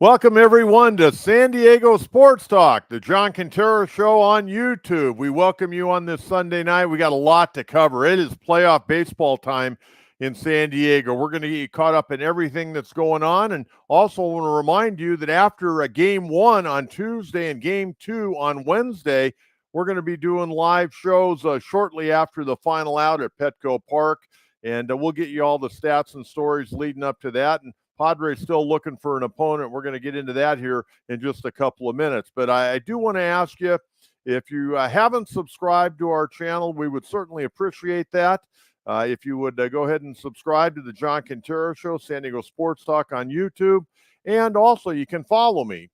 Welcome, everyone, to San Diego Sports Talk, the John Kentera Show on YouTube. We welcome you on this Sunday night. We got a lot to cover. It is playoff baseball time in San Diego. We're going to get you caught up in everything that's going on. And also want to remind you that after game one on Tuesday and game two on Wednesday, we're going to be doing live shows shortly after the final out at Petco Park. And we'll get you all the stats and stories leading up to that. And Padres still looking for an opponent. We're going to get into that here in just a couple of minutes. But I do want to ask you, if you haven't subscribed to our channel, we would certainly appreciate that. If you would go ahead and subscribe to the John Kentera Show, San Diego Sports Talk on YouTube. And also you can follow me,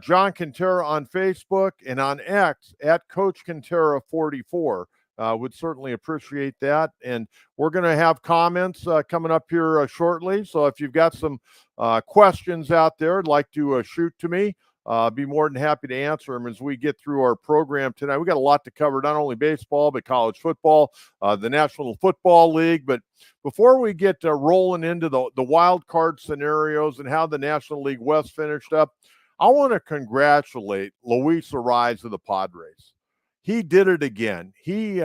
John Kentera on Facebook and on X at Coach Kentera 44. Would certainly appreciate that. And we're going to have comments coming up here shortly. So if you've got some questions out there, I'd like to shoot to me. Be more than happy to answer them as we get through our program tonight. We got a lot to cover, not only baseball, but college football, the National Football League. But before we get rolling into the wild card scenarios and how the National League West finished up, I want to congratulate Luis Arraez of the Padres. He did it again. He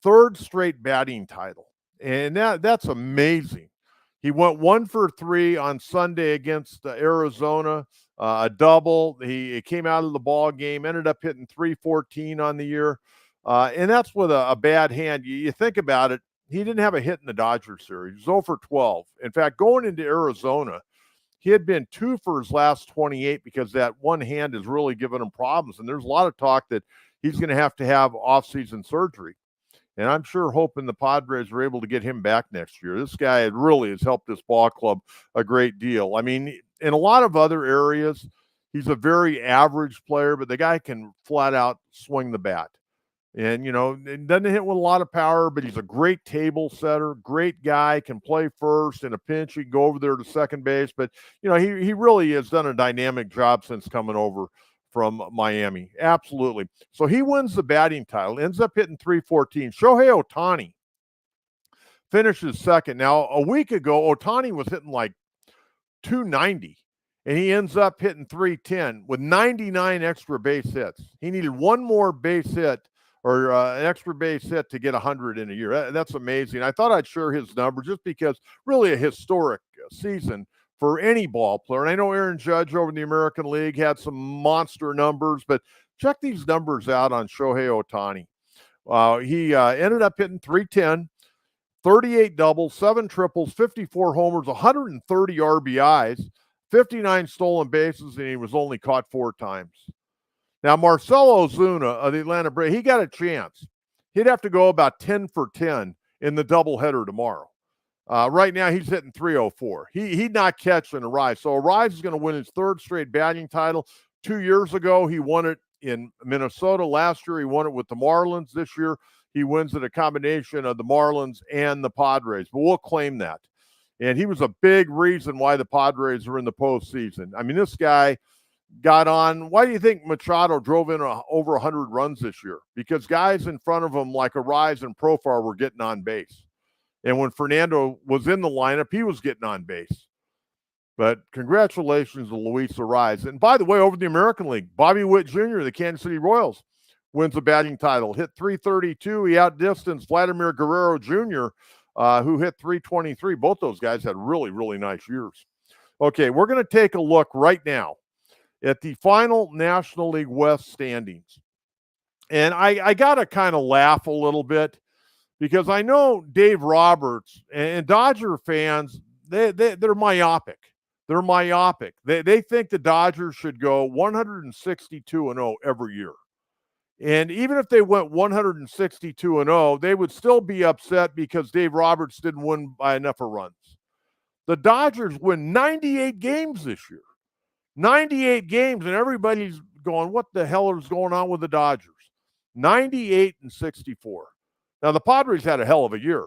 third straight batting title, and that's amazing. He went 1 for 3 on Sunday against Arizona, a double. He came out of the ball game, ended up hitting 314 on the year, and that's with a bad hand. You think about it, he didn't have a hit in the Dodgers series. He was 0 for 12. In fact, going into Arizona, he had been 2 for his last 28 because that one hand has really given him problems, and there's a lot of talk that he's going to have off-season surgery. And I'm sure hoping the Padres are able to get him back next year. This guy really has helped this ball club a great deal. I mean, in a lot of other areas, he's a very average player, but the guy can flat out swing the bat. And, it doesn't hit with a lot of power, but he's a great table setter, great guy, can play first in a pinch. He can go over there to second base. But, he really has done a dynamic job since coming over from Miami. Absolutely. So he wins the batting title, ends up hitting 314. Shohei Ohtani finishes second. Now, a week ago, Ohtani was hitting like 290, and he ends up hitting 310 with 99 extra base hits. He needed one more base hit or an extra base hit to get 100 in a year. That's amazing. I thought I'd share his number just because really a historic season for any ball player. And I know Aaron Judge over in the American League had some monster numbers, but check these numbers out on Shohei Ohtani. He ended up hitting 310, 38 doubles, 7 triples, 54 homers, 130 RBIs, 59 stolen bases, and he was only caught 4 times. Now, Marcell Ozuna of the Atlanta Braves, he got a chance. He'd have to go about 10 for 10 in the doubleheader tomorrow. Right now, he's hitting 304. He'd not catch an Arraez. So Arraez is going to win his 3rd straight batting title. 2 years ago, he won it in Minnesota. Last year, he won it with the Marlins. This year, he wins it a combination of the Marlins and the Padres. But we'll claim that. And he was a big reason why the Padres are in the postseason. I mean, this guy got on. Why do you think Machado drove in over 100 runs this year? Because guys in front of him like Arraez and Profar were getting on base. And when Fernando was in the lineup, he was getting on base. But congratulations to Luis Arraez. And by the way, over the American League, Bobby Witt Jr., of the Kansas City Royals, wins the batting title. Hit 332. He outdistanced Vladimir Guerrero Jr., who hit 323. Both those guys had really, really nice years. Okay, we're going to take a look right now at the final National League West standings. And I got to kind of laugh a little bit, because I know Dave Roberts and Dodger fans, they're myopic. They're myopic. They think the Dodgers should go 162-0 every year. And even if they went 162-0, they would still be upset because Dave Roberts didn't win by enough of runs. The Dodgers win 98 games this year. 98 games, and everybody's going, what the hell is going on with the Dodgers? 98-64. Now, the Padres had a hell of a year,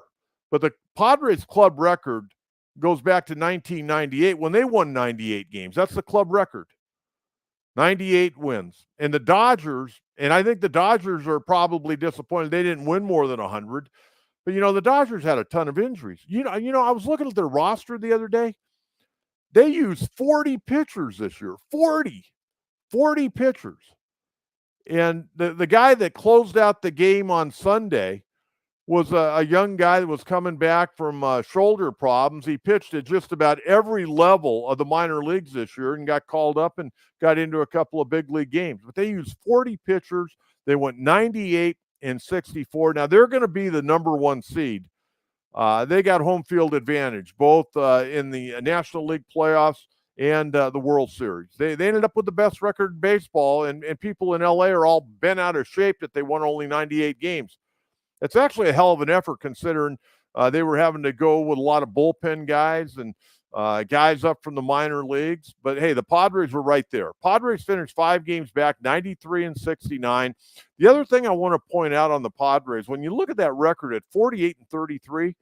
but the Padres club record goes back to 1998 when they won 98 games. That's the club record. 98 wins. And the Dodgers, and I think the Dodgers are probably disappointed they didn't win more than 100. But, the Dodgers had a ton of injuries. I was looking at their roster the other day. They used 40 pitchers this year. 40 pitchers. And the guy that closed out the game on Sunday was a young guy that was coming back from shoulder problems. He pitched at just about every level of the minor leagues this year and got called up and got into a couple of big league games. But they used 40 pitchers. They went 98-64. Now, they're going to be the number one seed. They got home field advantage, both in the National League playoffs and the World Series. They ended up with the best record in baseball, and people in L.A. are all bent out of shape that they won only 98 games. It's actually a hell of an effort considering they were having to go with a lot of bullpen guys and guys up from the minor leagues. But, hey, the Padres were right there. Padres finished 5 games back, 93-69. The other thing I want to point out on the Padres, when you look at that record at 48-33,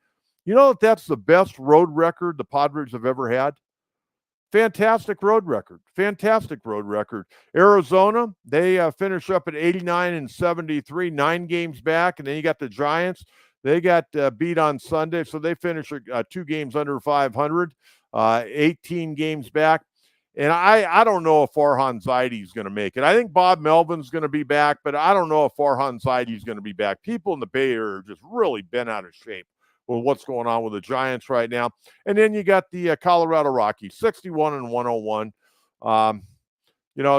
you know that's the best road record the Padres have ever had? Fantastic road record. Arizona, they finish up at 89-73, 9 games back, and then you got the Giants. They got beat on Sunday, so they finish 2 games under 500, 18 games back. And I don't know if Farhan Zaidi is going to make it. I think Bob Melvin's going to be back, but I don't know if Farhan Zaidi is going to be back. People in the Bay Area are just really bent out of shape with what's going on with the Giants right now. And then you got the Colorado Rockies, 61-101.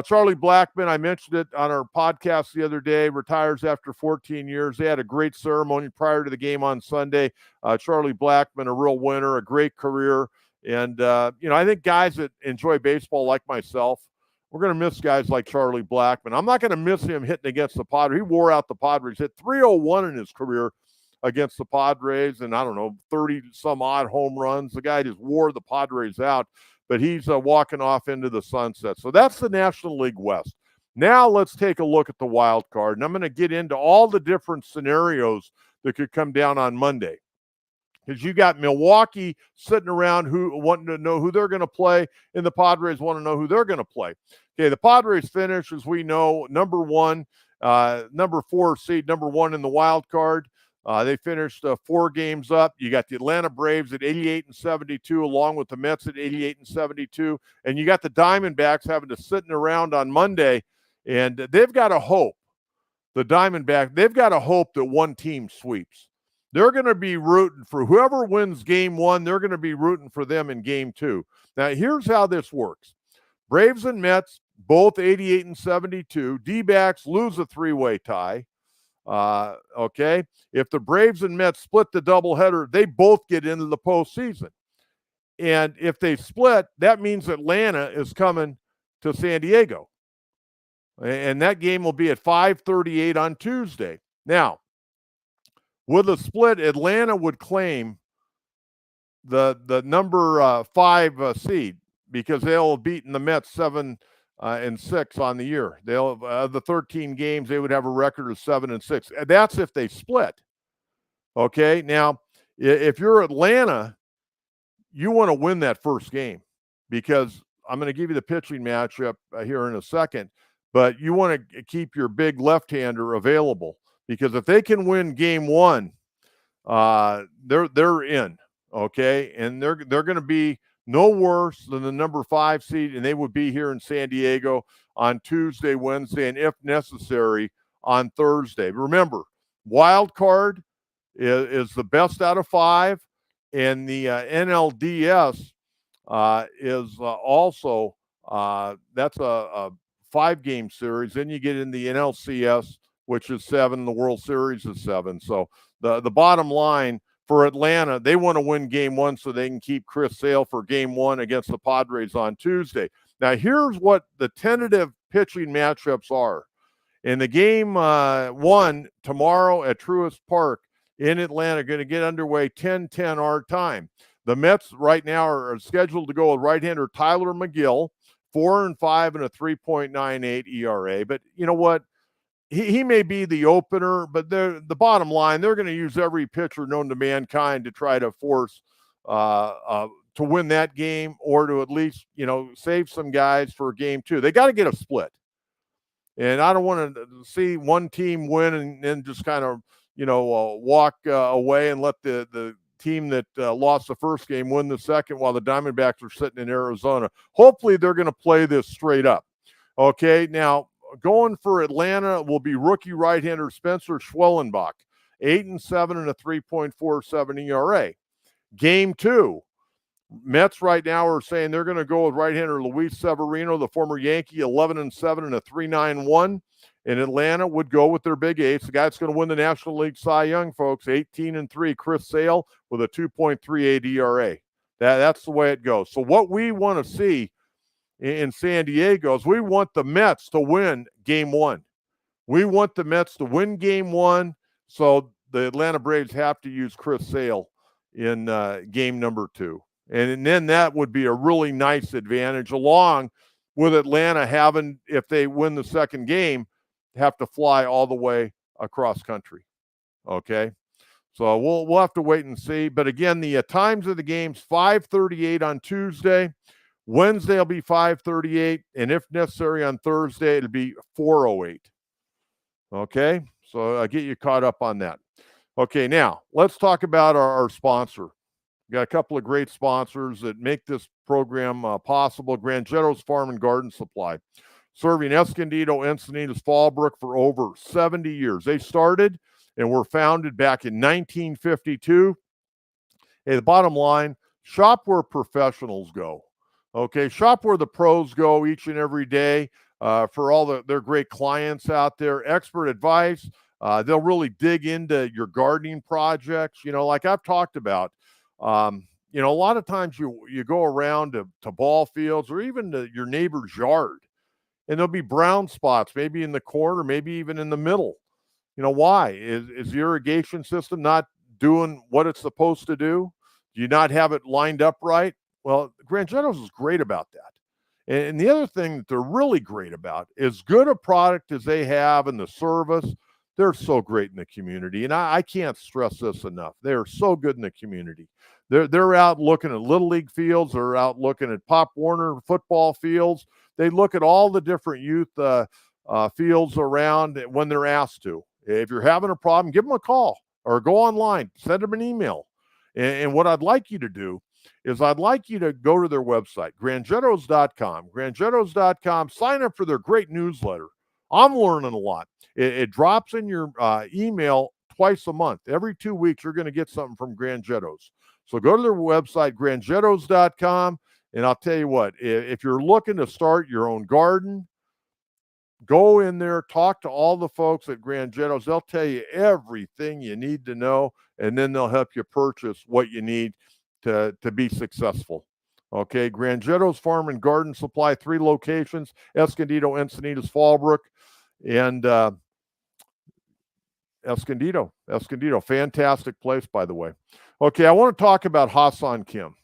Charlie Blackmon, I mentioned it on our podcast the other day, retires after 14 years. They had a great ceremony prior to the game on Sunday. Charlie Blackmon, a real winner, a great career. And, I think guys that enjoy baseball like myself, we're going to miss guys like Charlie Blackmon. I'm not going to miss him hitting against the Padres. He wore out the Padres, hit 301 in his career against the Padres, and 30 some odd home runs. The guy just wore the Padres out, but he's walking off into the sunset. So that's the National League West. Now let's take a look at the wild card, and I'm going to get into all the different scenarios that could come down on Monday. Because you got Milwaukee sitting around who wanting to know who they're going to play, and the Padres want to know who they're going to play. Okay, the Padres finish, as we know, number 4 seed, number 1 in the wild card. They finished 4 games up. You got the Atlanta Braves at 88-72, along with the Mets at 88-72. And you got the Diamondbacks having to sit around on Monday, and they've got to hope. The Diamondbacks, they've got to hope that one team sweeps. They're going to be rooting for whoever wins game 1. They're going to be rooting for them in game 2. Now, here's how this works. Braves and Mets, both 88-72. D-backs lose a 3-way tie. Okay. If the Braves and Mets split the doubleheader, they both get into the postseason. And if they split, that means Atlanta is coming to San Diego. And that game will be at 5:38 on Tuesday. Now, with a split, Atlanta would claim the number 5 seed because they'll have beaten the Mets 7-6 on the year. They'll the 13 games, they would have a record of 7-6. That's if they split. Okay. Now, if you're Atlanta, you want to win that first game because I'm going to give you the pitching matchup here in a second, but you want to keep your big left-hander available because if they can win game 1, they're in. Okay. And they're going to be no worse than the number 5 seed, and they would be here in San Diego on Tuesday, Wednesday, and if necessary, on Thursday. Remember, wild card is the best out of 5, and the NLDS is also that's a 5-game series. Then you get in the NLCS, which is 7. The World Series is 7. So the bottom line for Atlanta, they want to win game 1 so they can keep Chris Sale for game 1 against the Padres on Tuesday. Now, here's what the tentative pitching matchups are. In the game 1 tomorrow at Truist Park in Atlanta, going to get underway 10:10 our time. The Mets right now are scheduled to go with right-hander Tyler McGill, 4-5 and a 3.98 ERA. But you know what? He may be the opener, but the bottom line, they're going to use every pitcher known to mankind to try to force to win that game or to at least, save some guys for game 2. They got to get a split. And I don't want to see one team win and then just kind of, walk away and let the team that lost the first game win the second while the Diamondbacks are sitting in Arizona. Hopefully they're going to play this straight up. Okay, now going for Atlanta will be rookie right-hander Spencer Schwellenbach, 8-7 and a 3.47 ERA. Game 2, Mets right now are saying they're going to go with right-hander Luis Severino, the former Yankee, 11-7 and a 3.91. And Atlanta would go with their big ace, the guy that's going to win the National League Cy Young, folks, 18-3, Chris Sale with a 2.38 ERA. That's the way it goes. So what we want to see in San Diego is we want the Mets to win Game 1. We want the Mets to win Game 1, so the Atlanta Braves have to use Chris Sale in game number 2. And then that would be a really nice advantage, along with Atlanta having, if they win the second game, have to fly all the way across country. Okay? So we'll have to wait and see. But again, the times of the games, 5:38 on Tuesday. Wednesday will be 5:38. And if necessary on Thursday, it'll be 4:08. Okay? So I'll get you caught up on that. Okay, now let's talk about our sponsor. We got a couple of great sponsors that make this program possible. Grangetto's Farm and Garden Supply, serving Escondido, Encinitas, Fallbrook for over 70 years. They started and were founded back in 1952. Hey, the bottom line, shop where professionals go. Okay, shop where the pros go each and every day for all their great clients out there. Expert advice. They'll really dig into your gardening projects. You know, like I've talked about, you know, a lot of times you go around to ball fields or even to your neighbor's yard, and there'll be brown spots, maybe in the corner, maybe even in the middle. You know, why? Is the irrigation system not doing what it's supposed to do? Do you not have it lined up right? Well, Grangetto's is great about that. And the other thing that they're really great about is good a product as they have and the service. They're so great in the community. And I can't stress this enough. They are so good in the community. They're out looking at Little League fields. They're out looking at Pop Warner football fields. They look at all the different youth fields around when they're asked to. If you're having a problem, give them a call or go online, send them an email. And what I'd like you to do is I'd like you to go to their website, grangettos.com. Grangettos.com, sign up for their great newsletter. I'm learning a lot. It drops in your email twice a month. Every 2 weeks, you're going to get something from Grangettos. So go to their website, grangettos.com, and I'll tell you what, if you're looking to start your own garden, go in there, talk to all the folks at Grangettos. They'll tell you everything you need to know, and then they'll help you purchase what you need to be successful. Okay, Grangetto's Farm and Garden Supply, 3 locations, Escondido, Encinitas, Fallbrook, and Escondido. Fantastic place, by the way. Okay, I want to talk about Ha-Seong Kim.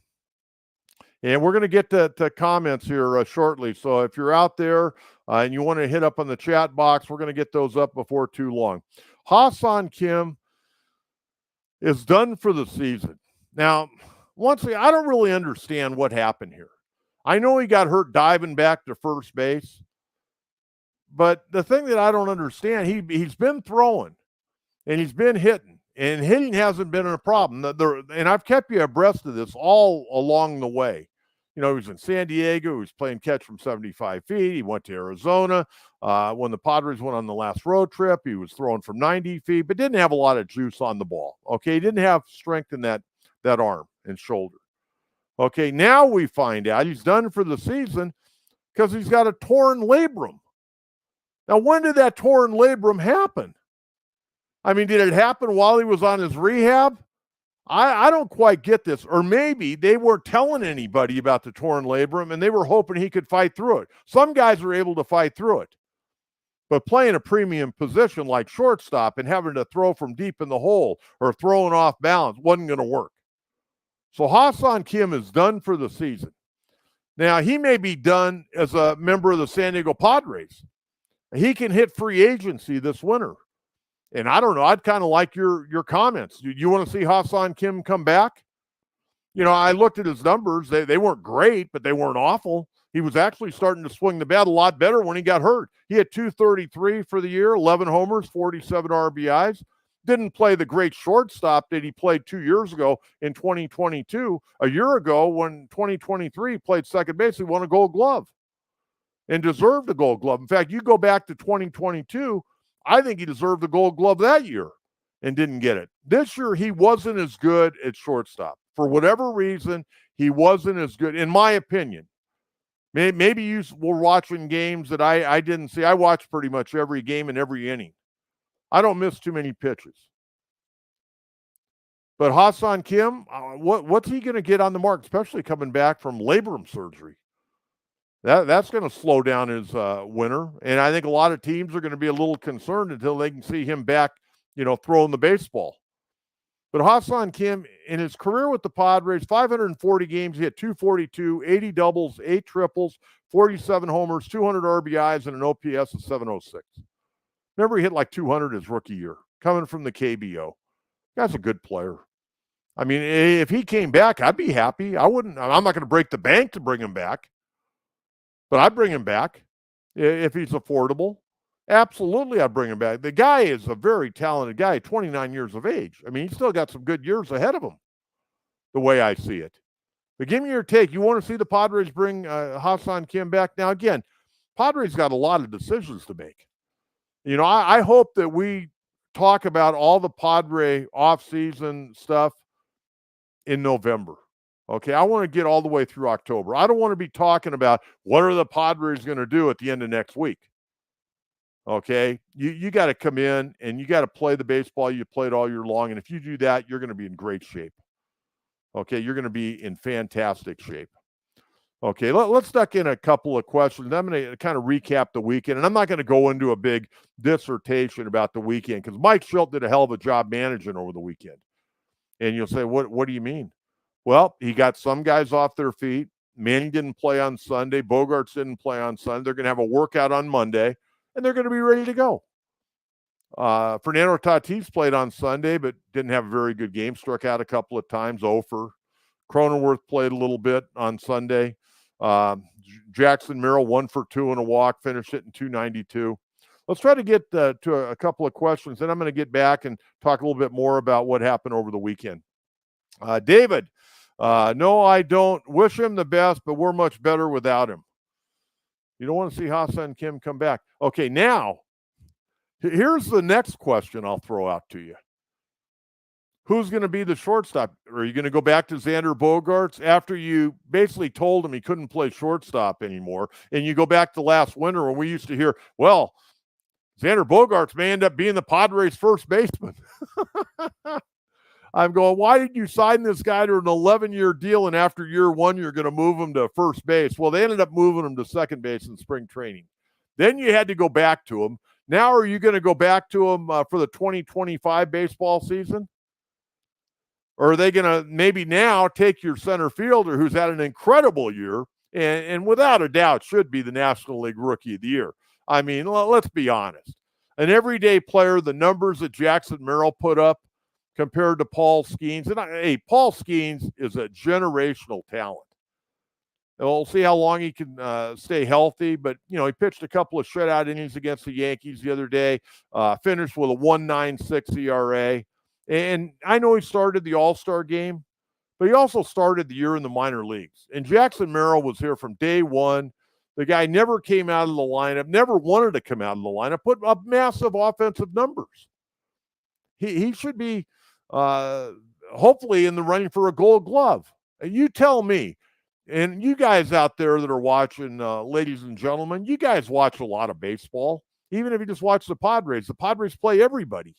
And we're going to get to comments here shortly. So if you're out there and you want to hit up on the chat box, we're going to get those up before too long. Ha-Seong Kim is done for the season. Now, once again, I don't really understand what happened here. I know he got hurt diving back to first base. But the thing that I don't understand, he's been throwing and he's been hitting. And hitting hasn't been a problem. And I've kept you abreast of this all along the way. You know, he was in San Diego. He was playing catch from 75 feet. He went to Arizona. When the Padres went on the last road trip, he was throwing from 90 feet, but didn't have a lot of juice on the ball. Okay, he didn't have strength in that arm and shoulder. Okay, now we find out he's done for the season because he's got a torn labrum. Now, when did that torn labrum happen? I mean, did it happen while he was on his rehab? I don't quite get this. Or maybe they weren't telling anybody about the torn labrum and they were hoping he could fight through it. Some guys are able to fight through it. But playing a premium position like shortstop and having to throw from deep in the hole or throwing off balance wasn't going to work. So Ha-Seong Kim is done for the season. Now, he may be done as a member of the San Diego Padres. He can hit free agency this winter. And I don't know, I'd kind of like your comments. Do you want to see Ha-Seong Kim come back? You know, I looked at his numbers. They weren't great, but they weren't awful. He was actually starting to swing the bat a lot better when he got hurt. He had 233 for the year, 11 homers, 47 RBIs. didn't play the great shortstop that he played 2 years ago in 2022. A year ago, when 2023 played second base, he won a Gold Glove and deserved a Gold Glove. In fact, you go back to 2022, I think he deserved the Gold Glove that year and didn't get it. This year, he wasn't as good at shortstop. For whatever reason, he wasn't as good, in my opinion. Maybe you were watching games that I didn't see. I watched pretty much every game and every inning. I don't miss too many pitches. But Ha-Seong Kim, what's he going to get on the mark, especially coming back from labrum surgery? That's going to slow down his winter. And I think a lot of teams are going to be a little concerned until they can see him back, throwing the baseball. But Ha-Seong Kim, in his career with the Padres, 540 games, he hit 242, 80 doubles, 8 triples, 47 homers, 200 RBIs, and an OPS of 706. Remember, he hit like 200 his rookie year, coming from the KBO. Guy's a good player. I mean, if he came back, I'd be happy. I'm not going to break the bank to bring him back, but I'd bring him back if he's affordable. Absolutely, I'd bring him back. The guy is a very talented guy, 29 years of age. I mean, he's still got some good years ahead of him, the way I see it. But give me your take. You want to see the Padres bring Ha-Seong Kim back? Now, again, Padres got a lot of decisions to make. I hope that we talk about all the Padre offseason stuff in November. Okay, I want to get all the way through October. I don't want to be talking about what are the Padres going to do at the end of next week. Okay, you got to come in and you got to play the baseball you played all year long. And if you do that, you're going to be in great shape. Okay, you're going to be in fantastic shape. Okay, let's duck in a couple of questions. I'm going to kind of recap the weekend, and I'm not going to go into a big dissertation about the weekend because Mike Schilt did a hell of a job managing over the weekend. And you'll say, what do you mean? Well, he got some guys off their feet. Manning didn't play on Sunday. Bogarts didn't play on Sunday. They're going to have a workout on Monday, and they're going to be ready to go. Fernando Tatis played on Sunday, but didn't have a very good game. Struck out a couple of times, over. Cronenworth played a little bit on Sunday. Jackson Merrill, 1 for 2 and a walk, finished it in 292. Let's try to get to a couple of questions. Then I'm going to get back and talk a little bit more about what happened over the weekend. David, no, I don't wish him the best, but we're much better without him. You don't want to see Ha-Seong Kim come back. Okay, now, here's the next question I'll throw out to you. Who's going to be the shortstop? Are you going to go back to Xander Bogaerts after you basically told him he couldn't play shortstop anymore? And you go back to last winter when we used to hear, well, Xander Bogaerts may end up being the Padres' first baseman. I'm going, why did you sign this guy to an 11-year deal, and after year 1, you're going to move him to first base? Well, they ended up moving him to second base in spring training. Then you had to go back to him. Now are you going to go back to him for the 2025 baseball season? Or are they going to maybe now take your center fielder who's had an incredible year and without a doubt should be the National League Rookie of the Year? I mean, let's be honest. An everyday player, the numbers that Jackson Merrill put up compared to Paul Skeens. And Paul Skeens is a generational talent. And we'll see how long he can stay healthy. But, he pitched a couple of shutout innings against the Yankees the other day, finished with a 1.96 ERA. And I know he started the All-Star game, but he also started the year in the minor leagues. And Jackson Merrill was here from day one. The guy never came out of the lineup, never wanted to come out of the lineup, put up massive offensive numbers. He should be hopefully in the running for a Gold Glove. You tell me, and you guys out there that are watching, ladies and gentlemen, you guys watch a lot of baseball. Even if you just watch the Padres play everybody.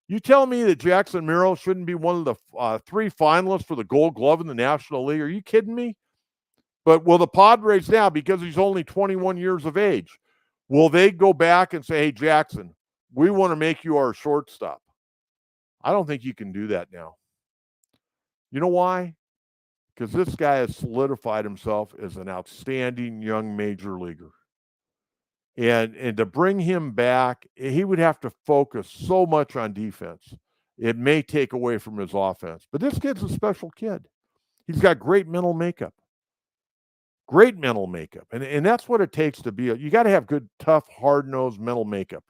You tell me that Jackson Merrill shouldn't be one of the 3 finalists for the Gold Glove in the National League. Are you kidding me? But will the Padres now, because he's only 21 years of age, will they go back and say, hey, Jackson, we want to make you our shortstop? I don't think you can do that now. You know why? Because this guy has solidified himself as an outstanding young major leaguer. And to bring him back, he would have to focus so much on defense. It may take away from his offense. But this kid's a special kid. He's got great mental makeup. Great mental makeup. And that's what it takes to be you got to have good, tough, hard-nosed mental makeup.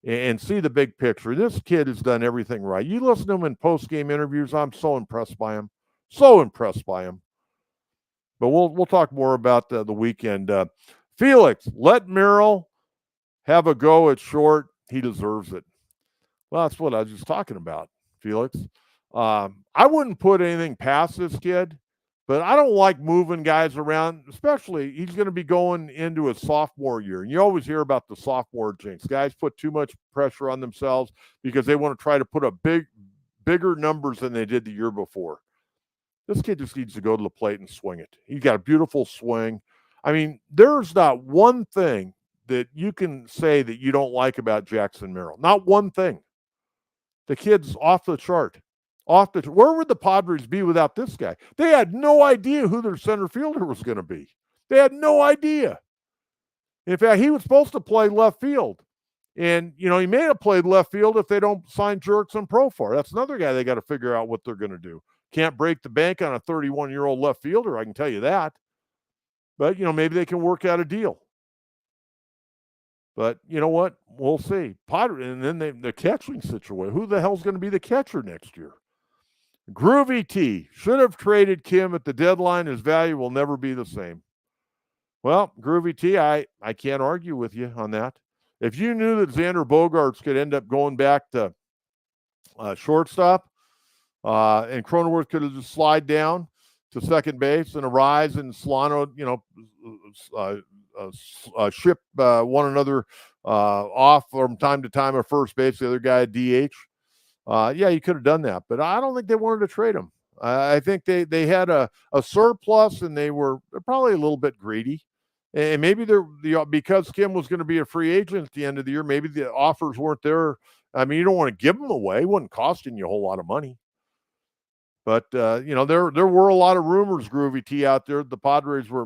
and see the big picture. This kid has done everything right. You listen to him in post-game interviews, I'm so impressed by him. So impressed by him. But we'll talk more about the weekend. Felix, let Merrill have a go at short. He deserves it. Well, that's what I was just talking about, Felix. I wouldn't put anything past this kid, but I don't like moving guys around, especially he's going to be going into his sophomore year. And you always hear about the sophomore jinx. Guys put too much pressure on themselves because they want to try to put up bigger numbers than they did the year before. This kid just needs to go to the plate and swing it. He's got a beautiful swing. I mean, there's not one thing that you can say that you don't like about Jackson Merrill. Not one thing. The kid's off the chart. Where would the Padres be without this guy? They had no idea who their center fielder was going to be. They had no idea. In fact, he was supposed to play left field. And, he may have played left field if they don't sign Jurickson Profar. That's another guy they got to figure out what they're going to do. Can't break the bank on a 31-year-old left fielder, I can tell you that. But, maybe they can work out a deal. But you know what? We'll see. And then the catching situation. Who the hell's going to be the catcher next year? Groovy T. Should have traded Kim at the deadline. His value will never be the same. Well, Groovy T, I can't argue with you on that. If you knew that Xander Bogaerts could end up going back to shortstop, and Cronenworth could have just slide down to second base, and Arraez and Solano, ship one another off from time to time at first base, the other guy at DH. Yeah, you could have done that, but I don't think they wanted to trade him. I think they had a surplus, and they're probably a little bit greedy. And maybe because Kim was going to be a free agent at the end of the year, maybe the offers weren't there. I mean, you don't want to give them away. It wasn't costing you a whole lot of money. But, there were a lot of rumors, Groovy T, out there. The Padres were,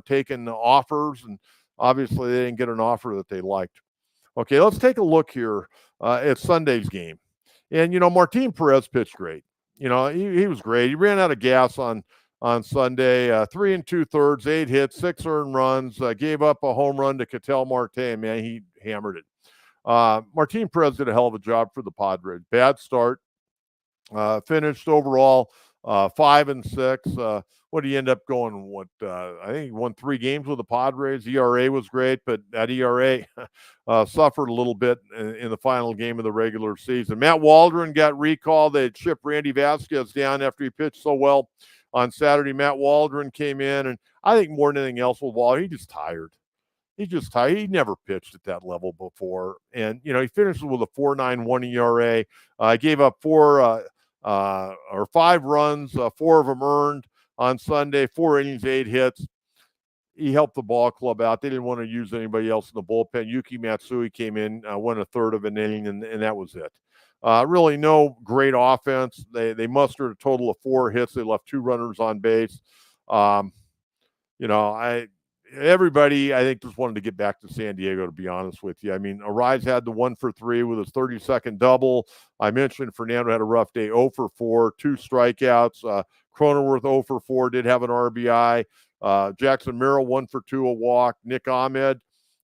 taking offers, and obviously they didn't get an offer that they liked. Okay, let's take a look here at Sunday's game. And, Martin Perez pitched great. He was great. He ran out of gas on Sunday, 3 2/3, 8 hits, 6 earned runs, gave up a home run to Ketel Marte. Man, he hammered it. Martin Perez did a hell of a job for the Padres. Bad start. Finished overall 5-6. What did he end up going? I think he won 3 games with the Padres. ERA was great, but that ERA suffered a little bit in the final game of the regular season. Matt Waldron got recalled. They had shipped Randy Vasquez down after he pitched so well on Saturday. Matt Waldron came in, and I think more than anything else with Waldron, he's just tired. He's just tired. He never pitched at that level before. And, he finished with a 4.91 ERA. Gave up 5 runs, 4 of them earned on Sunday, 4 innings, 8 hits. He helped the ball club out. They didn't want to use anybody else in the bullpen. Yuki Matsui came in, went a third of an inning, and that was it. Really no great offense. They mustered a total of 4 hits. They left 2 runners on base. Everybody, I think, just wanted to get back to San Diego, to be honest with you. I mean, Arraez had the 1 for 3 with his 32nd double. I mentioned Fernando had a rough day, 0 for 4, 2 strikeouts. Cronenworth 0 for 4, did have an RBI. Jackson Merrill 1 for 2, a walk. Nick Ahmed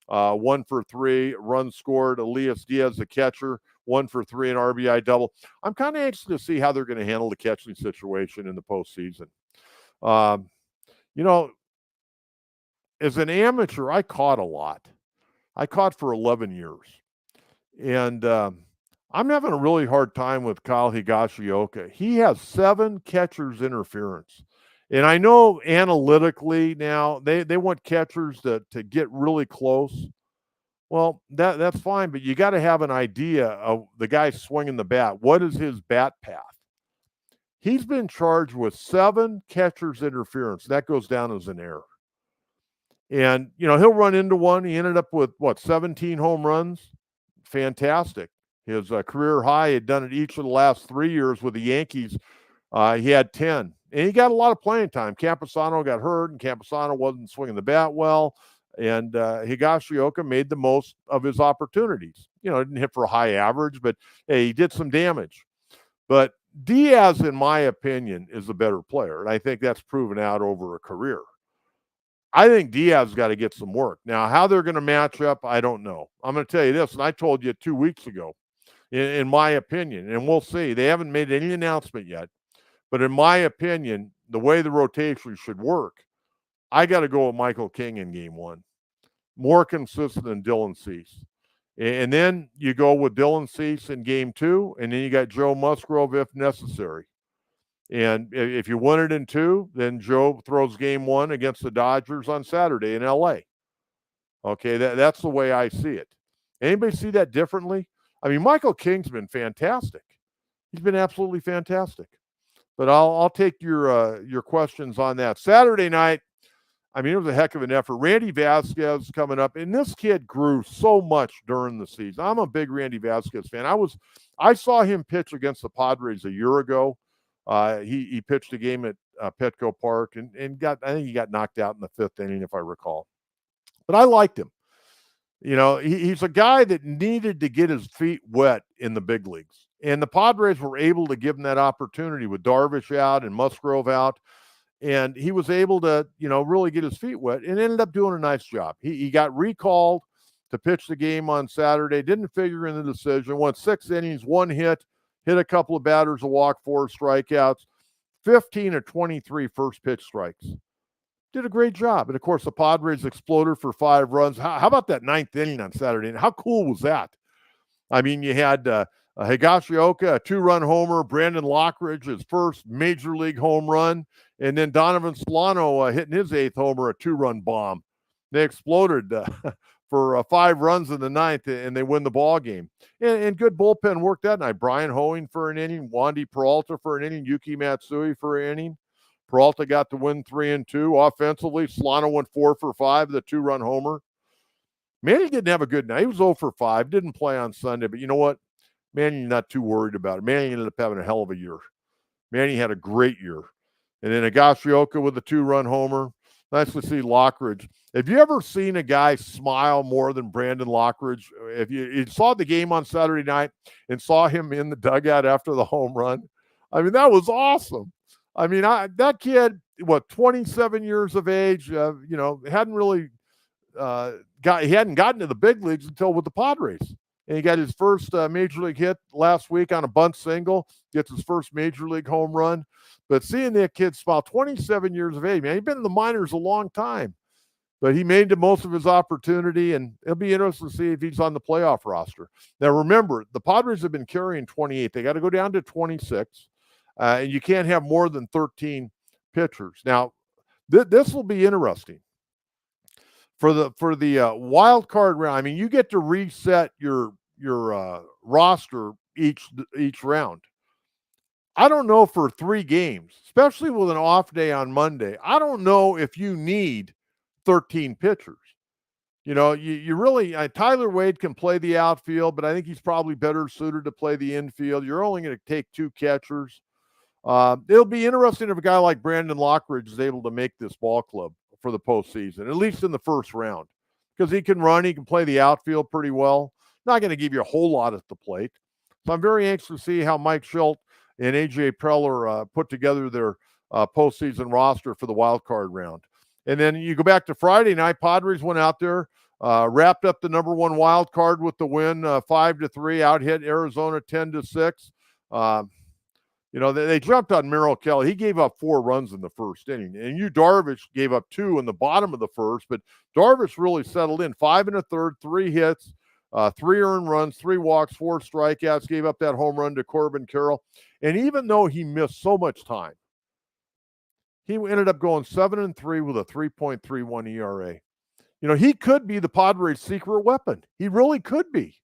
1 for 3, run scored. Elias Diaz, the catcher, 1 for 3, an RBI double. I'm kind of anxious to see how they're going to handle the catching situation in the postseason. As an amateur, I caught a lot. I caught for 11 years. And I'm having a really hard time with Kyle Higashioka. He has 7 catcher's interference. And I know analytically now they want catchers to get really close. Well, that's fine, but you got to have an idea of the guy swinging the bat. What is his bat path? He's been charged with 7 catcher's interference. That goes down as an error. And, he'll run into one. He ended up with, 17 home runs? Fantastic. His career high, he had done it each of the last 3 years with the Yankees. He had 10. And he got a lot of playing time. Camposano got hurt, and Camposano wasn't swinging the bat well. And Higashioka made the most of his opportunities. Didn't hit for a high average, but hey, he did some damage. But Diaz, in my opinion, is a better player. And I think that's proven out over a career. I think Diaz got to get some work. Now, how they're going to match up, I don't know. I'm going to tell you this, and I told you 2 weeks ago, in my opinion, and we'll see. They haven't made any announcement yet, but in my opinion, the way the rotation should work, I got to go with Michael King in game 1. More consistent than Dylan Cease. And then you go with Dylan Cease in game 2, and then you got Joe Musgrove if necessary. And if you win it in 2, then Joe throws game 1 against the Dodgers on Saturday in LA. Okay, that's the way I see it. Anybody see that differently? I mean, Michael King's been fantastic. He's been absolutely fantastic. But I'll take your questions on that. Saturday night, I mean, it was a heck of an effort. Randy Vasquez coming up, and this kid grew so much during the season. I'm a big Randy Vasquez fan. I saw him pitch against the Padres a year ago. He pitched a game at Petco Park and I think he got knocked out in the 5th inning, if I recall. But I liked him. You know, he's a guy that needed to get his feet wet in the big leagues. And the Padres were able to give him that opportunity with Darvish out and Musgrove out. And he was able to, really get his feet wet and ended up doing a nice job. He got recalled to pitch the game on Saturday, didn't figure in the decision, went 6 innings, 1 hit a couple of batters, a walk, 4 strikeouts, 15 of 23 first pitch strikes. Did a great job. And, of course, the Padres exploded for 5 runs. How about that 9th inning on Saturday? And how cool was that? I mean, you had Higashioka, a 2-run homer, Brandon Lockridge, his first major league home run, and then Donovan Solano hitting his 8th homer, a 2-run bomb. They exploded for 5 runs in the 9th, and they win the ball game. And good bullpen work that night. Brian Hoeing for an inning, Wandy Peralta for an inning, Yuki Matsui for an inning. Peralta got to win 3-2. Offensively, Solano went 4 for 5, the 2-run homer. Manny didn't have a good night. He was 0 for 5, didn't play on Sunday, but you know what? Manny not too worried about it. Manny ended up having a hell of a year. Manny had a great year. And then Higashioka with a 2-run homer. Nice to see Lockridge. Have you ever seen a guy smile more than Brandon Lockridge? If you saw the game on Saturday night and saw him in the dugout after the home run, I mean, that was awesome. I mean, that kid, 27 years of age, hadn't really he hadn't gotten to the big leagues until with the Padres. And he got his first major league hit last week on a bunt single, gets his first major league home run. But seeing that kid smile, 27 years of age, man, he's been in the minors a long time. But he made the most of his opportunity, and it'll be interesting to see if he's on the playoff roster. Now, remember, the Padres have been carrying 28. They got to go down to 26, and you can't have more than 13 pitchers. Now, this will be interesting. For the wild card round, I mean, you get to reset your roster each round. I don't know for 3 games, especially with an off day on Monday. I don't know if you need 13 pitchers. You really Tyler Wade can play the outfield, but I think he's probably better suited to play the infield. You're only going to take 2 catchers. It'll be interesting if a guy like Brandon Lockridge is able to make this ball club for the postseason, at least in the first round, because he can run, he can play the outfield pretty well. Not going to give you a whole lot at the plate. So I'm very anxious to see how Mike Schilt and A.J. Preller put together their postseason roster for the wild card round. And then you go back to Friday night, Padres went out there, wrapped up the number 1 wild card with the win, 5-3, out-hit Arizona 10-6. They jumped on Merrill Kelly. He gave up 4 runs in the first inning. And Darvish gave up 2 in the bottom of the first. But Darvish really settled in. 5 1/3, 3 hits, 3 earned runs, 3 walks, 4 strikeouts. Gave up that home run to Corbin Carroll. And even though he missed so much time, he ended up going 7-3 with a 3.31 ERA. He could be the Padres' secret weapon. He really could be.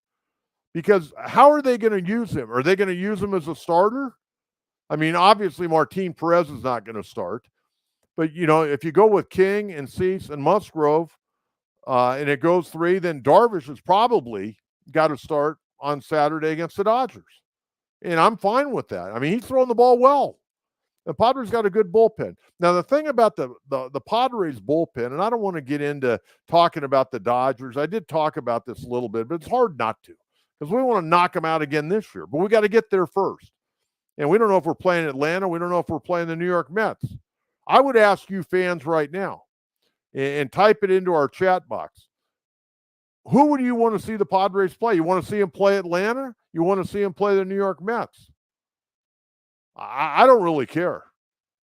Because how are they going to use him? Are they going to use him as a starter? I mean, obviously, Martin Perez is not going to start. But, if you go with King and Cease and Musgrove and it goes 3, then Darvish has probably got to start on Saturday against the Dodgers. And I'm fine with that. I mean, he's throwing the ball well. The Padres got a good bullpen. Now, the thing about the Padres bullpen, and I don't want to get into talking about the Dodgers. I did talk about this a little bit, but it's hard not to because we want to knock them out again this year. But we got to get there first. And we don't know if we're playing Atlanta. We don't know if we're playing the New York Mets. I would ask you fans right now, and type it into our chat box. Who would you want to see the Padres play? You want to see them play Atlanta? You want to see them play the New York Mets? I don't really care,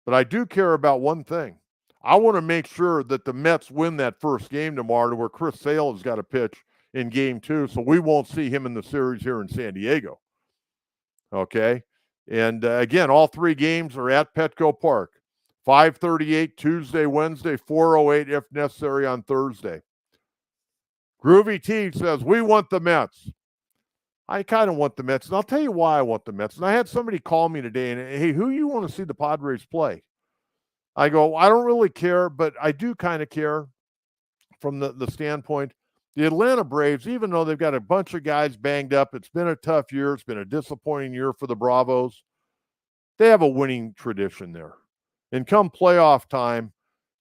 but I do care about one thing. I want to make sure that the Mets win that first game tomorrow, to where Chris Sale has got to pitch in game 2, so we won't see him in the series here in San Diego. Okay? And again, all 3 games are at Petco Park. 5:38 Tuesday, Wednesday, 4:08 if necessary on Thursday. Groovy T says, we want the Mets. I kind of want the Mets, and I'll tell you why I want the Mets. And I had somebody call me today, and, hey, who you want to see the Padres play? I go, I don't really care, but I do kind of care from the standpoint. The Atlanta Braves, even though they've got a bunch of guys banged up, it's been a tough year. It's been a disappointing year for the Bravos. They have a winning tradition there. And come playoff time,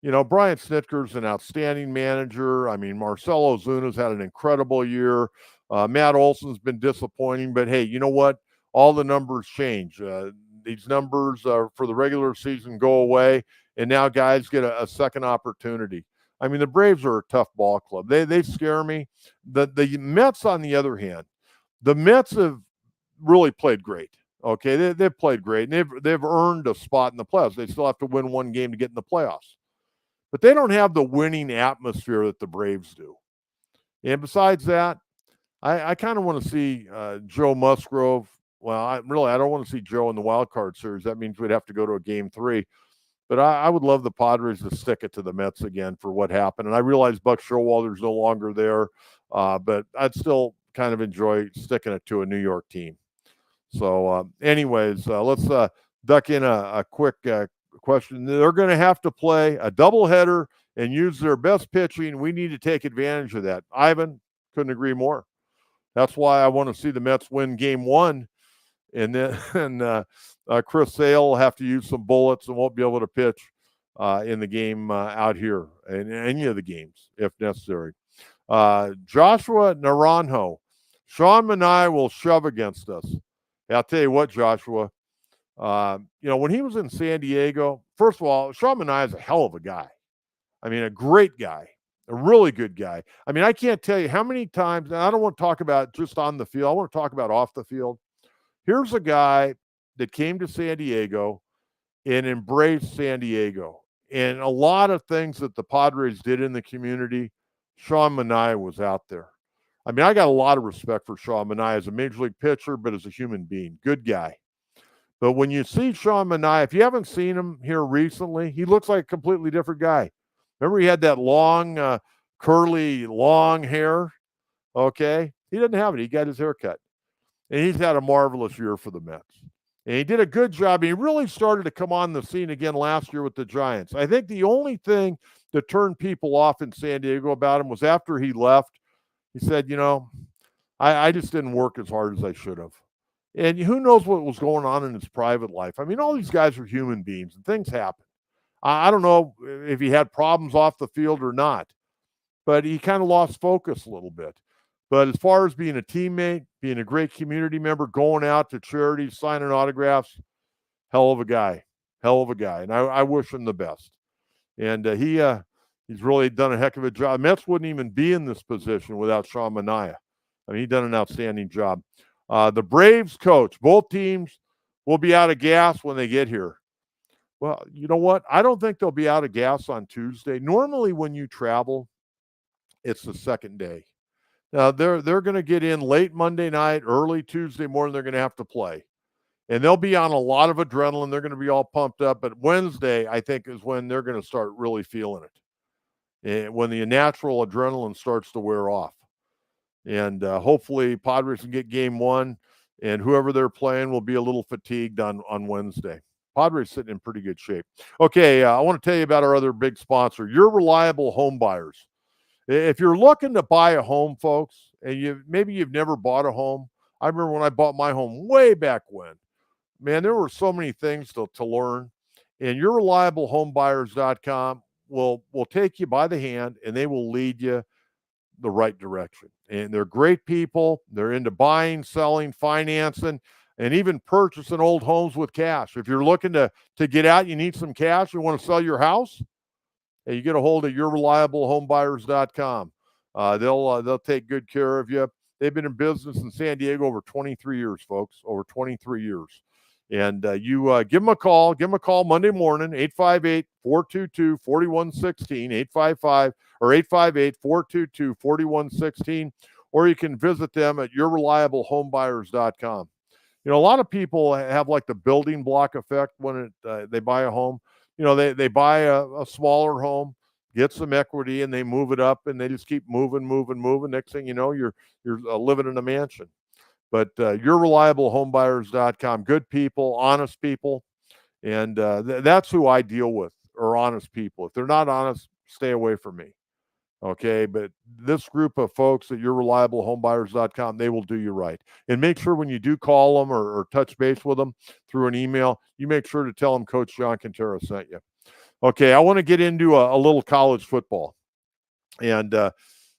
you know, Brian Snitker's an outstanding manager. I mean, Marcell Ozuna's had an incredible year. Matt Olson's been disappointing, but hey, you know what? All the numbers change. These numbers for the regular season go away, and now guys get a second opportunity. I mean, the Braves are a tough ball club. They scare me. The Mets, on the other hand, the Mets have really played great. Okay, they've played great, and they've earned a spot in the playoffs. They still have to win one game to get in the playoffs, but they don't have the winning atmosphere that the Braves do. And besides that, I kind of want to see Joe Musgrove. Well, I don't want to see Joe in the wild card series. That means we'd have to go to a game 3. But I would love the Padres to stick it to the Mets again for what happened. And I realize Buck Showalter's no longer there, but I'd still kind of enjoy sticking it to a New York team. So anyways, let's duck in a quick question. They're going to have to play a doubleheader and use their best pitching. We need to take advantage of that. Ivan, couldn't agree more. That's why I want to see the Mets win game 1. And then Chris Sale will have to use some bullets and won't be able to pitch in the game out here, in any of the games, if necessary. Joshua Naranjo. Sean Manaea will shove against us. Hey, I'll tell you what, Joshua. You know, when he was in San Diego, first of all, Sean Manaea is a hell of a guy. I mean, a great guy. A really good guy. I mean, I can't tell you how many times, and I don't want to talk about just on the field. I want to talk about off the field. Here's a guy that came to San Diego and embraced San Diego. And a lot of things that the Padres did in the community, Sean Manaea was out there. I mean, I got a lot of respect for Sean Manaea as a major league pitcher, but as a human being. Good guy. But when you see Sean Manaea, if you haven't seen him here recently, he looks like a completely different guy. Remember, he had that long, curly, long hair? Okay? He doesn't have it. He got his hair cut. And he's had a marvelous year for the Mets. And he did a good job. He really started to come on the scene again last year with the Giants. I think the only thing that turned people off in San Diego about him was after he left, he said, you know, I just didn't work as hard as I should have. And who knows what was going on in his private life. I mean, all these guys are human beings, and things happen. I don't know if he had problems off the field or not, but he kind of lost focus a little bit. But as far as being a teammate, being a great community member, going out to charities, signing autographs, hell of a guy. And I wish him the best. And he's really done a heck of a job. Mets wouldn't even be in this position without Sean Manaea. I mean, he's done an outstanding job. The Braves coach, both teams will be out of gas when they get here. Well, you know what? I don't think they'll be out of gas on Tuesday. Normally when you travel, it's the second day. Now, they're going to get in late Monday night, early Tuesday morning, they're going to have to play. And they'll be on a lot of adrenaline. They're going to be all pumped up. But Wednesday, I think, is when they're going to start really feeling it. And when the natural adrenaline starts to wear off. And hopefully Padres can get game 1, and whoever they're playing will be a little fatigued on Wednesday. Padres sitting in pretty good shape. Okay, I want to tell you about our other big sponsor, Your Reliable Home Buyers. If you're looking to buy a home, folks, and maybe you've never bought a home. I remember when I bought my home way back when. Man, there were so many things to learn. And YourReliableHomeBuyers.com will take you by the hand, and they will lead you the right direction. And they're great people. They're into buying, selling, financing, and even purchasing old homes with cash. If you're looking to get out, you need some cash, you want to sell your house, you get a hold of yourreliablehomebuyers.com. They'll take good care of you. They've been in business in San Diego over 23 years, folks, over 23 years. And you give them a call. Give them a call Monday morning, 858-422-4116, 855 or 858-422-4116, or you can visit them at yourreliablehomebuyers.com. You know, a lot of people have like the building block effect when they buy a home. You know, they buy a smaller home, get some equity, and they move it up, and they just keep moving. Next thing you know, you're living in a mansion. But yourreliablehomebuyers.com, good people, honest people, and that's who I deal with, are honest people. If they're not honest, stay away from me. Okay, but this group of folks at yourreliablehomebuyers.com, they will do you right. And make sure when you do call them or touch base with them through an email, you make sure to tell them Coach John Kentera sent you. Okay, I want to get into a little college football. And, the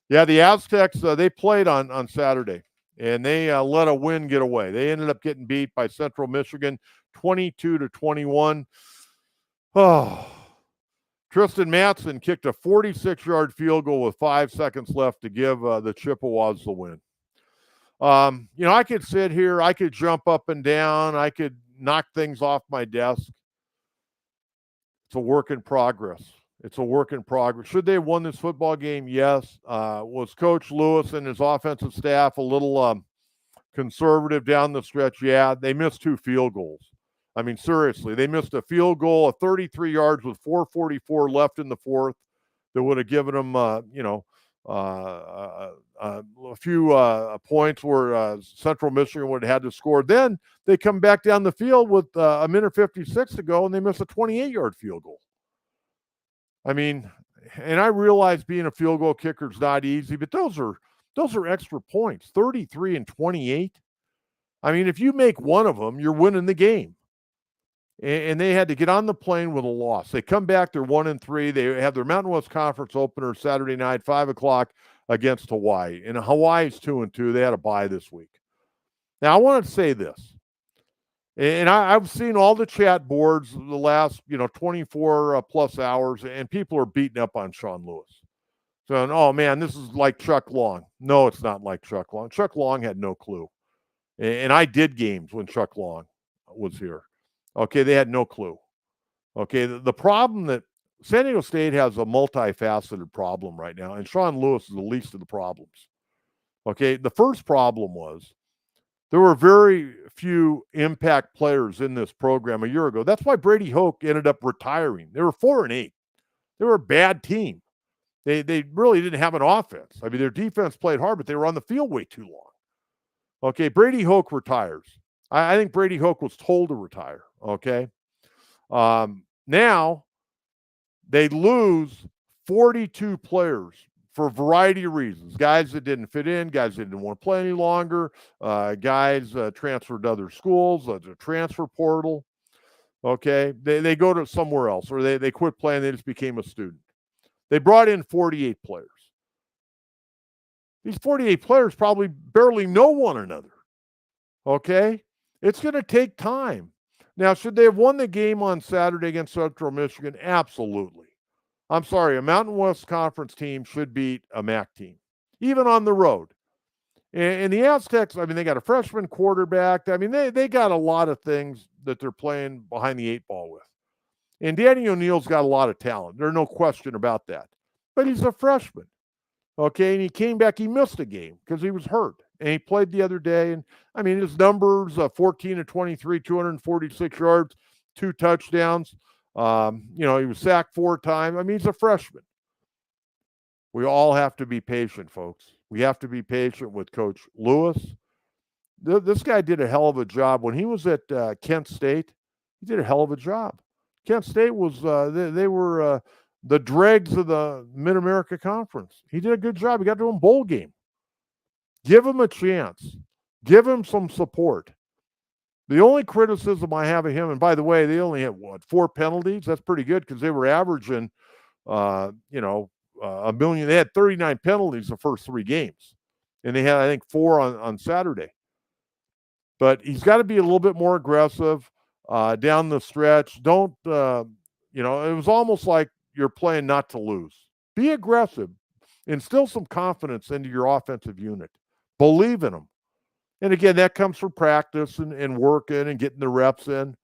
Aztecs, they played on Saturday, and they let a win get away. They ended up getting beat by Central Michigan 22-21. Oh, Tristan Matson kicked a 46-yard field goal with 5 seconds left to give the Chippewas the win. I could sit here, I could jump up and down, I could knock things off my desk. It's a work in progress. Should they have won this football game? Yes. Was Coach Lewis and his offensive staff a little conservative down the stretch? Yeah, they missed 2 field goals. I mean, seriously, they missed a field goal of 33 yards with 4:44 left in the fourth that would have given them, a few points where Central Michigan would have had to score. Then they come back down the field with a minute 56 to go, and they miss a 28-yard field goal. I mean, and I realize being a field goal kicker is not easy, but those are extra points, 33 and 28. I mean, if you make one of them, you're winning the game. And they had to get on the plane with a loss. They come back, they're 1-3. They have their Mountain West Conference opener Saturday night, 5 o'clock against Hawaii. And Hawaii's 2-2. They had a bye this week. Now, I want to say this. And I've seen all the chat boards the last, 24 plus hours, and people are beating up on Sean Lewis. Saying, oh, man, this is like Chuck Long. No, it's not like Chuck Long. Chuck Long had no clue. And I did games when Chuck Long was here. Okay, they had no clue. Okay, the problem that San Diego State has a multifaceted problem right now, and Sean Lewis is the least of the problems. Okay, the first problem was there were very few impact players in this program a year ago. That's why Brady Hoke ended up retiring. They were 4-8. They were a bad team. They really didn't have an offense. I mean, their defense played hard, but they were on the field way too long. Okay, Brady Hoke retires. I think Brady Hoke was told to retire. Okay. Now they lose 42 players for a variety of reasons. Guys that didn't fit in, guys that didn't want to play any longer, guys transferred to other schools, the transfer portal. Okay. They go to somewhere else, or they quit playing. They just became a student. They brought in 48 players. These 48 players probably barely know one another. Okay. It's going to take time. Now, should they have won the game on Saturday against Central Michigan? Absolutely. I'm sorry, a Mountain West Conference team should beat a MAC team, even on the road. And the Aztecs, I mean, they got a freshman quarterback. I mean, they got a lot of things that they're playing behind the 8 ball with. And Danny O'Neill's got a lot of talent. There's no question about that. But he's a freshman. Okay, and he came back. He missed a game because he was hurt. And he played the other day. And, I mean, his numbers, 14-23, 246 yards, 2 touchdowns. He was sacked 4 times. I mean, he's a freshman. We all have to be patient, folks. We have to be patient with Coach Lewis. This guy did a hell of a job. When he was at Kent State, he did a hell of a job. Kent State was, they were the dregs of the Mid-America Conference. He did a good job. He got to a bowl game. Give him a chance. Give him some support. The only criticism I have of him, and by the way, they only had, 4 penalties? That's pretty good because they were averaging, a million. They had 39 penalties the first 3 games. And they had, I think, 4 on Saturday. But he's got to be a little bit more aggressive down the stretch. Don't, it was almost like you're playing not to lose. Be aggressive. Instill some confidence into your offensive unit. Believe in them. And again, that comes from practice and working and getting the reps in.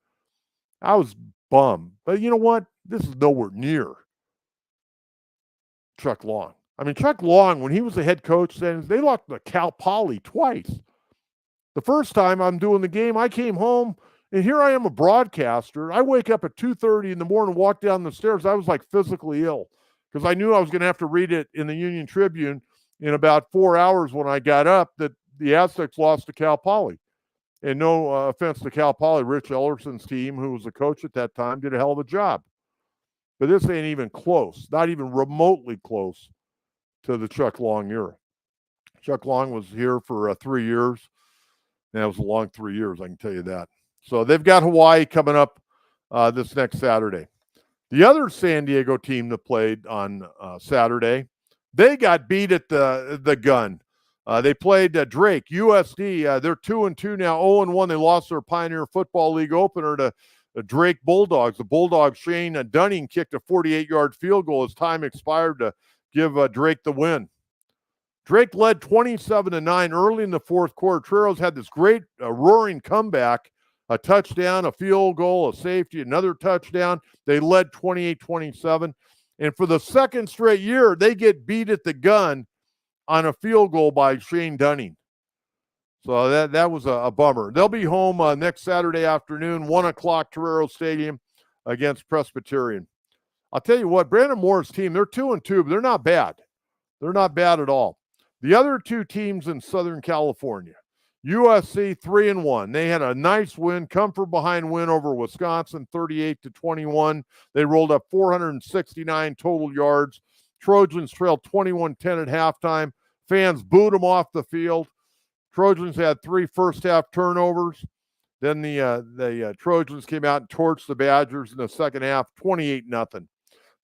I was bummed. But you know what? This is nowhere near Chuck Long. I mean, Chuck Long, when he was the head coach, they lost to Cal Poly twice. The first time I'm doing the game, I came home, and here I am, a broadcaster. I wake up at 2:30 in the morning, walk down the stairs. I was like physically ill because I knew I was going to have to read it in the Union Tribune in about 4 hours when I got up that the Aztecs lost to Cal Poly. And no offense to Cal Poly, Rich Ellerson's team, who was the coach at that time, did a hell of a job. But this ain't even close, not even remotely close to the Chuck Long era. Chuck Long was here for 3 years. And that was a long 3 years, I can tell you that. So they've got Hawaii coming up this next Saturday. The other San Diego team that played on Saturday, they got beat at the gun. They played Drake, USD. They're 2-2 now, 0-1. They lost their Pioneer Football League opener to the Drake Bulldogs. The Bulldogs, Shane Dunning, kicked a 48-yard field goal as time expired to give Drake the win. Drake led 27-9 early in the fourth quarter. Treros had this great roaring comeback, a touchdown, a field goal, a safety, another touchdown. They led 28-27. And for the second straight year, they get beat at the gun on a field goal by Shane Dunning. So that was a bummer. They'll be home next Saturday afternoon, 1 o'clock, Torero Stadium against Presbyterian. I'll tell you what, Brandon Moore's team, they're 2-2, but they're not bad. They're not bad at all. The other two teams in Southern California, USC 3-1. They had a nice win, come from behind win over Wisconsin, 38-21. They rolled up 469 total yards. Trojans trailed 21-10 at halftime. Fans booed them off the field. Trojans had 3 first-half turnovers. Then the Trojans came out and torched the Badgers in the second half, 28-0.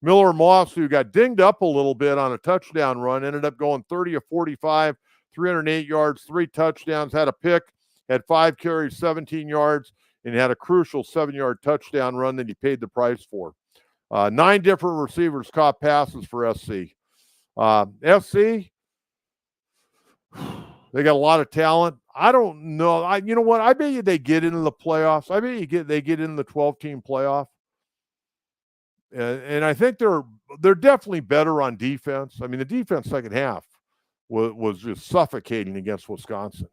Miller Moss, who got dinged up a little bit on a touchdown run, ended up going 30 of 45, 308 yards, 3 touchdowns, had a pick, had 5 carries, 17 yards, and had a crucial 7-yard touchdown run that he paid the price for. 9 different receivers caught passes for SC. SC, they got a lot of talent. I don't know. You know what? I bet you they get into the playoffs. I bet you they get into the 12-team playoff. And I think they're definitely better on defense. I mean, the defense second half was just suffocating against Wisconsin.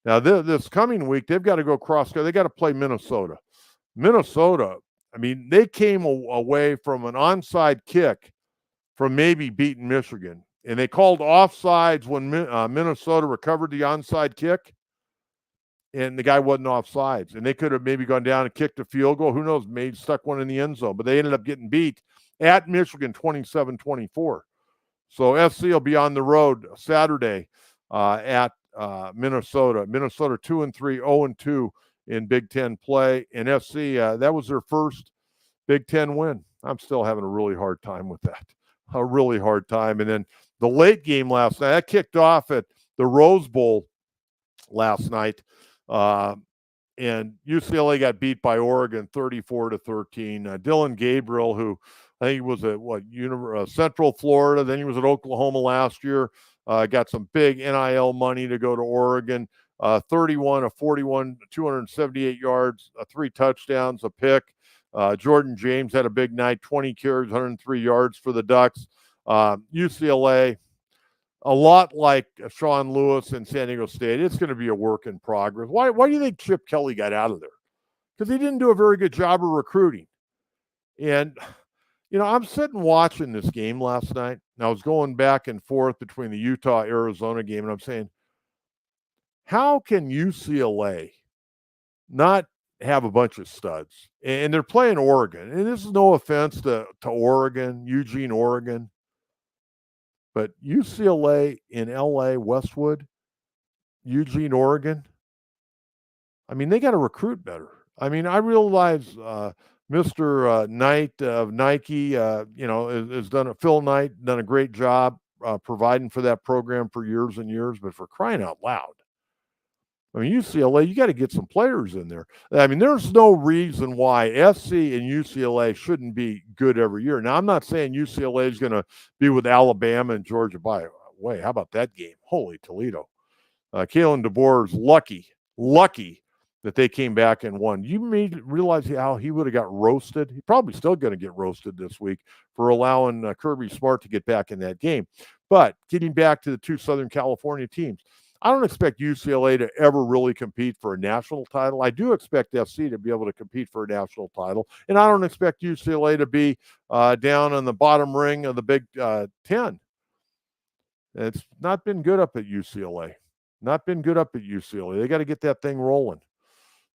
Now, this coming week, they've got to go cross-country. They got to play Minnesota. Minnesota, I mean, they came away from an onside kick from maybe beating Michigan. And they called offsides when Minnesota recovered the onside kick. And the guy wasn't offsides. And they could have maybe gone down and kicked a field goal. Who knows? Maybe stuck one in the end zone. But they ended up getting beat at Michigan 27-24. So SC will be on the road Saturday at Minnesota. Minnesota 2-3, 0-2 in Big Ten play. And SC, that was their first Big Ten win. I'm still having a really hard time with that. A really hard time. And then the late game last night, that kicked off at the Rose Bowl last night. And UCLA got beat by Oregon 34-13. Dylan Gabriel, who I think was at Central Florida, then he was at Oklahoma last year, got some big NIL money to go to Oregon. 31 of 41, 278 yards, 3 touchdowns, a pick. Jordan James had a big night, 20 carries, 103 yards for the Ducks. UCLA, a lot like Sean Lewis and San Diego State, it's going to be a work in progress. Why do you think Chip Kelly got out of there? Because he didn't do a very good job of recruiting. And, you know, I'm sitting watching this game last night, and I was going back and forth between the Utah-Arizona game, and I'm saying, how can UCLA not have a bunch of studs? And they're playing Oregon. And this is no offense to Oregon, Eugene, Oregon. But UCLA in LA, Westwood, Eugene, Oregon, I mean, they got to recruit better. I mean, I realize Mr. Knight of Nike, has done Phil Knight, done a great job providing for that program for years and years, but for crying out loud. I mean, UCLA, you got to get some players in there. I mean, there's no reason why SC and UCLA shouldn't be good every year. Now, I'm not saying UCLA is going to be with Alabama and Georgia by the way. How about that game? Holy Toledo. Kalen DeBoer is lucky that they came back and won. You realize how he would have got roasted? He's probably still going to get roasted this week for allowing Kirby Smart to get back in that game. But getting back to the two Southern California teams, I don't expect UCLA to ever really compete for a national title. I do expect SC to be able to compete for a national title, and I don't expect UCLA to be down on the bottom ring of the Big Ten. It's not been good up at UCLA. Not been good up at UCLA. They got to get that thing rolling.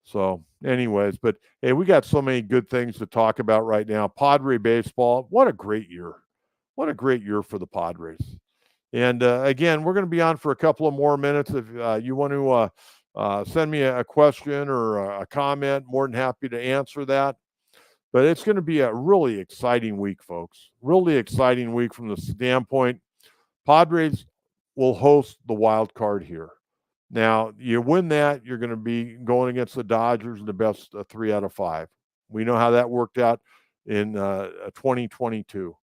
So, anyways, but hey, we got so many good things to talk about right now. Padre baseball, what a great year. What a great year for the Padres. And again, we're going to be on for a couple of more minutes. If you want to send me a question or a comment, more than happy to answer that. But it's going to be a really exciting week, folks. Really exciting week from the standpoint. Padres will host the wild card here. Now, you win that, you're going to be going against the Dodgers in the best 3 out of 5. We know how that worked out in 2022.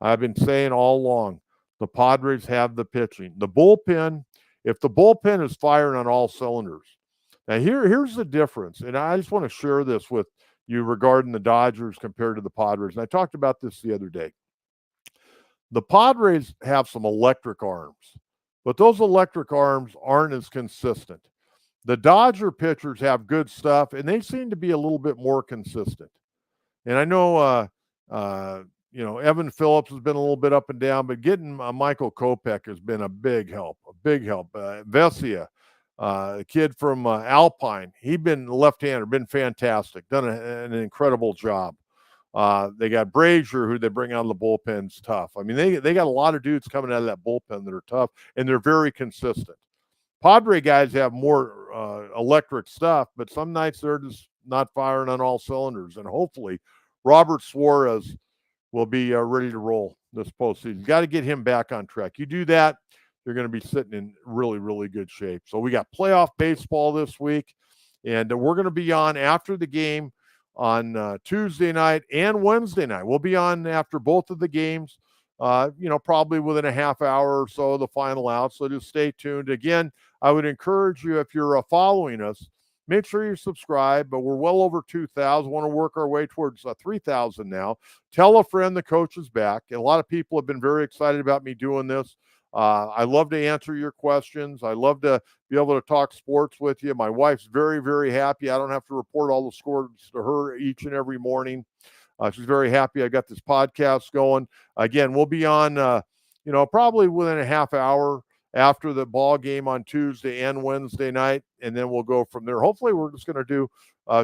I've been saying all along, the Padres have the pitching. The bullpen, if the bullpen is firing on all cylinders. Now, here's the difference, and I just want to share this with you regarding the Dodgers compared to the Padres. And I talked about this the other day. The Padres have some electric arms, but those electric arms aren't as consistent. The Dodger pitchers have good stuff, and they seem to be a little bit more consistent. And I know, Evan Phillips has been a little bit up and down, but getting Michael Kopech has been a big help. Vesia, a kid from Alpine, he's been left-hander, been fantastic, done an incredible job. They got Brazier, who they bring out of the bullpen's tough. I mean, they got a lot of dudes coming out of that bullpen that are tough, and they're very consistent. Padre guys have more electric stuff, but some nights they're just not firing on all cylinders. And hopefully Robert Suarez will be ready to roll this postseason. Got to get him back on track. You do that, you're going to be sitting in really, really good shape. So we got playoff baseball this week, and we're going to be on after the game on Tuesday night and Wednesday night. We'll be on after both of the games, probably within a half hour or so of the final out. So just stay tuned. Again, I would encourage you, if you're following us, make sure you subscribe. But we're well over 2,000. Want to work our way towards 3,000 now. Tell a friend the coach is back. And a lot of people have been very excited about me doing this. I love to answer your questions. I love to be able to talk sports with you. My wife's very, very happy. I don't have to report all the scores to her each and every morning. She's very happy I got this podcast going. Again, we'll be on, probably within a half hour after the ball game on Tuesday and Wednesday night, and then we'll go from there. Hopefully, we're just going to do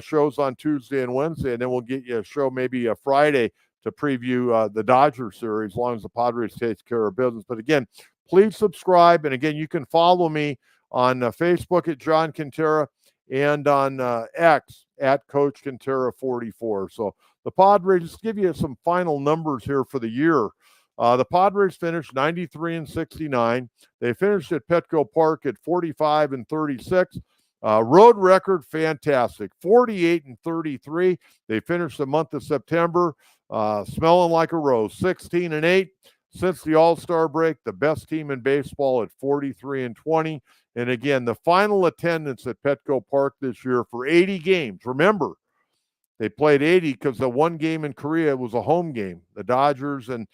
shows on Tuesday and Wednesday, and then we'll get you a show maybe a Friday to preview the Dodger series, as long as the Padres takes care of business. But again, please subscribe. And again, you can follow me on Facebook at John Kentera and on X at Coach Kentera 44. So the Padres, just give you some final numbers here for the year. The Padres finished 93-69. They finished at Petco Park at 45-36. Road record, fantastic, 48-33. They finished the month of September smelling like a rose, 16-8. Since the All-Star break, the best team in baseball at 43-20. And again, the final attendance at Petco Park this year for 80 games. Remember, they played 80 because the one game in Korea was a home game. The Dodgers and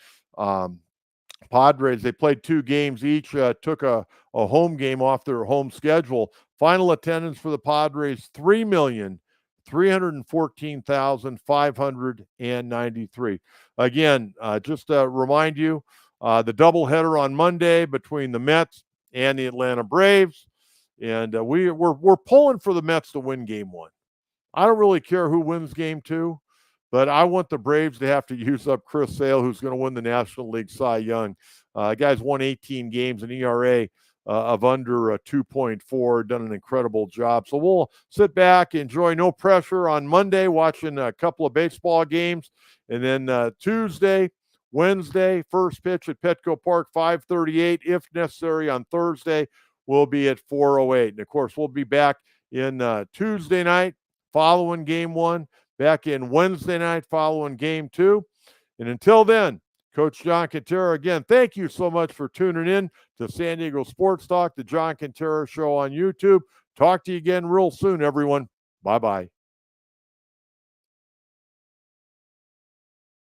Padres, they played 2 games each, took a home game off their home schedule. Final attendance for the Padres, 3,314,593. Again, just to remind you, the doubleheader on Monday between the Mets and the Atlanta Braves. And we're pulling for the Mets to win game 1. I don't really care who wins game 2, but I want the Braves to have to use up Chris Sale, who's going to win the National League Cy Young. Guy's won 18 games, an ERA of under 2.4, done an incredible job. So we'll sit back, enjoy, no pressure on Monday, watching a couple of baseball games. And then Tuesday, Wednesday, first pitch at Petco Park, 5:38, if necessary on Thursday. will be at 4:08. And of course, we'll be back in Tuesday night following game 1, back in Wednesday night following game 2. And until then, Coach John Kentera, again, thank you so much for tuning in to San Diego Sports Talk, the John Kentera Show on YouTube. Talk to you again real soon, everyone. Bye-bye.